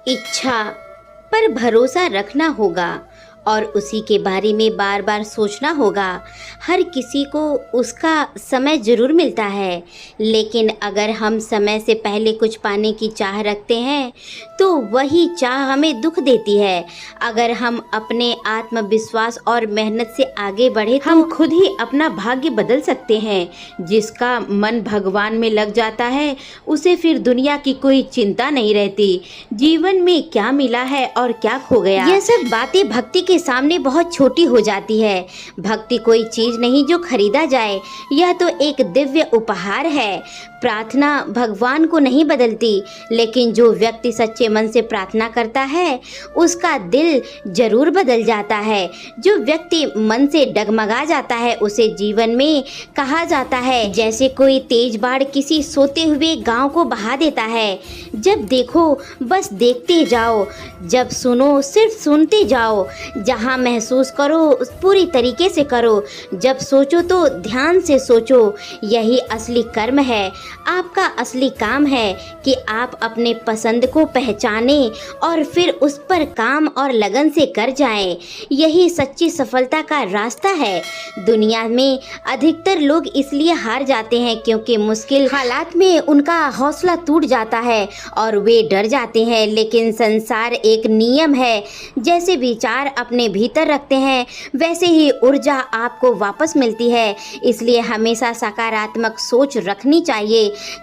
इच्छा पर भरोसा रखना होगा और उसी के बारे में बार बार सोचना होगा। हर किसी को उसका समय ज़रूर मिलता है, लेकिन अगर हम समय से पहले कुछ पाने की चाह रखते हैं तो वही चाह हमें दुख देती है। अगर हम अपने आत्मविश्वास और मेहनत से आगे बढ़े तो हम खुद ही अपना भाग्य बदल सकते हैं। जिसका मन भगवान में लग जाता है उसे फिर दुनिया की कोई चिंता नहीं रहती। जीवन में क्या मिला है और क्या खो गया, यह सब बातें भक्ति के सामने बहुत छोटी हो जाती है। भक्ति कोई चीज नहीं जो खरीदा जाए, यह तो एक दिव्य उपहार है। प्रार्थना भगवान को नहीं बदलती, लेकिन जो व्यक्ति सच्चे मन से प्रार्थना करता है उसका दिल जरूर बदल जाता है। जो व्यक्ति मन से डगमगा जाता है उसे जीवन में कहा जाता है जैसे कोई तेज बाढ़ किसी सोते हुए गांव को बहा देता है। जब देखो बस देखते जाओ, जब सुनो सिर्फ सुनते जाओ, जहाँ महसूस करो पूरी तरीके से करो, जब सोचो तो ध्यान से सोचो। यही असली कर्म है। आपका असली काम है कि आप अपने पसंद को पहचाने और फिर उस पर काम और लगन से कर जाएं। यही सच्ची सफलता का रास्ता है। दुनिया में अधिकतर लोग इसलिए हार जाते हैं क्योंकि मुश्किल हालात में उनका हौसला टूट जाता है और वे डर जाते हैं। लेकिन संसार एक नियम है, जैसे विचार अपने भीतर रखते हैं वैसे ही ऊर्जा आपको वापस मिलती है। इसलिए हमेशा सकारात्मक सोच रखनी चाहिए।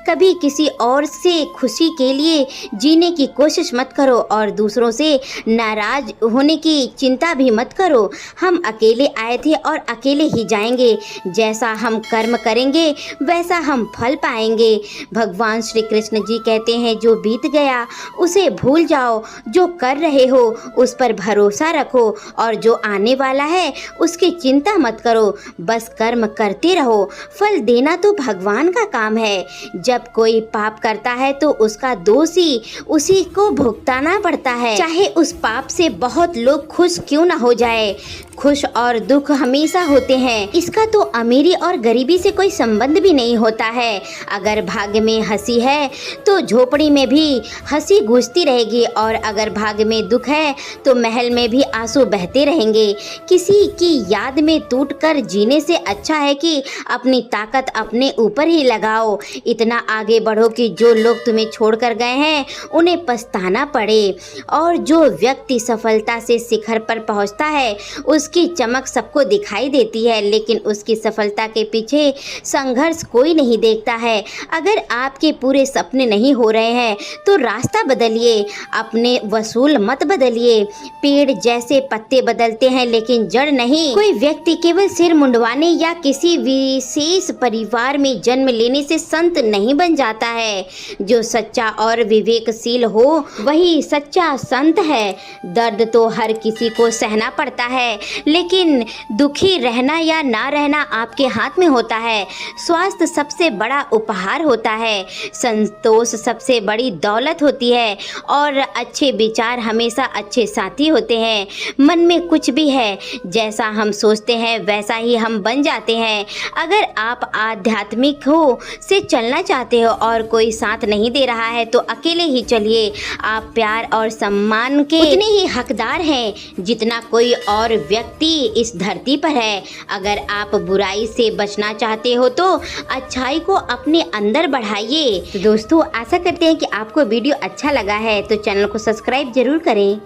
कभी किसी और से खुशी के लिए जीने की कोशिश मत करो और दूसरों से नाराज होने की चिंता भी मत करो। हम अकेले आए थे और अकेले ही जाएंगे। जैसा हम कर्म करेंगे वैसा हम फल पाएंगे। भगवान श्री कृष्ण जी कहते हैं जो बीत गया उसे भूल जाओ, जो कर रहे हो उस पर भरोसा रखो और जो आने वाला है उसकी चिंता मत करो। बस कर्म करते रहो, फल देना तो भगवान का काम है। जब कोई पाप करता है तो उसका दोष ही उसी को भुगताना पड़ता है, चाहे उस पाप से बहुत लोग खुश क्यों ना हो जाए। खुश और दुख हमेशा होते हैं। इसका तो अमीरी और गरीबी से कोई संबंध भी नहीं होता है। अगर भाग्य में हंसी है तो झोपड़ी में भी हंसी गूंजती रहेगी और अगर भाग्य में दुख है तो महल में भी आंसू बहते रहेंगे। किसी की याद में टूटकर जीने से अच्छा है कि अपनी ताकत अपने ऊपर ही लगाओ। इतना आगे बढ़ो कि जो लोग तुम्हें छोड़कर गए हैं उन्हें पछताना पड़े। और जो व्यक्ति सफलता से शिखर पर पहुंचता है उसकी चमक सबको दिखाई देती है, लेकिन उसकी सफलता के पीछे संघर्ष कोई नहीं देखता है। अगर आपके पूरे सपने नहीं हो रहे हैं तो रास्ता बदलिए, अपने वसूल मत बदलिए। पेड़ जैसे पत्ते बदलते हैं लेकिन जड़ नहीं। कोई व्यक्ति केवल सिर मुंडवाने या किसी विशेष परिवार में जन्म लेने से संत नहीं बन जाता है। जो सच्चा और विवेकशील हो वही सच्चा संत है। दर्द तो हर किसी को सहना पड़ता है, लेकिन दुखी रहना या ना रहना आपके हाथ में होता है। स्वास्थ्य सबसे बड़ा उपहार होता है, संतोष सबसे बड़ी दौलत होती है और अच्छे विचार हमेशा अच्छे साथी होते हैं। मन में कुछ भी है, जैसा हम सोचते हैं वैसा ही हम बन जाते हैं। अगर आप आध्यात्मिक हो से चलना चाहते हो और कोई साथ नहीं दे रहा है तो अकेले ही चलिए। आप प्यार और सम्मान के उतने ही हकदार हैं जितना कोई और व्यक्ति इस धरती पर है। अगर आप बुराई से बचना चाहते हो तो अच्छाई को अपने अंदर बढ़ाइए। तो दोस्तों आशा करते हैं कि आपको वीडियो अच्छा लगा है, तो चैनल को सब्सक्राइब जरूर करें।